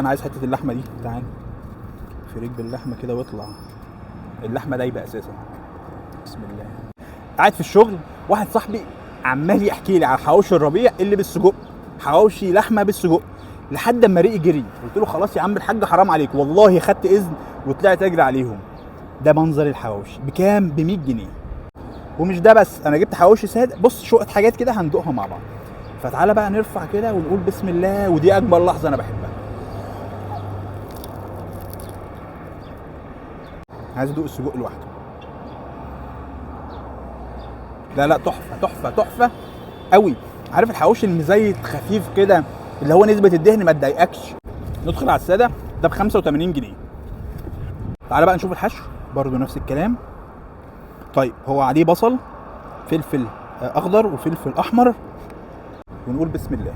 انا عايز حته اللحمه دي. تعال فريك باللحمه كده واطلع. اللحمه دايبه اساسا. بسم الله. قاعد في الشغل واحد صاحبي عمال يحكي لي على حواوشي الربيع اللي بالسجق، حواوشي لحمه بالسجق، لحد اما ريقي جري. قلت له خلاص يا عم الحاج حرام عليك، والله خدت اذن وطلعت اجري عليهم. ده منظر الحواوشي بكام؟ ب 100 جنيه. ومش ده بس، انا جبت حواوشي ساده. بص شويه حاجات كده هندوقها مع بعض. فتعالى بقى نرفع كده ونقول بسم الله، ودي اكبر لحظه انا بحبها. عايز ادوق السجق لوحده. لا تحفه تحفه تحفه قوي. عارف الحواوشي المزيت خفيف كده اللي هو نسبه الدهن ما تضايقكش. ندخل على الساده ده ب 85 جنيه. تعالى بقى نشوف الحشو برضو نفس الكلام. طيب هو عليه بصل، فلفل اخضر وفلفل احمر، ونقول بسم الله.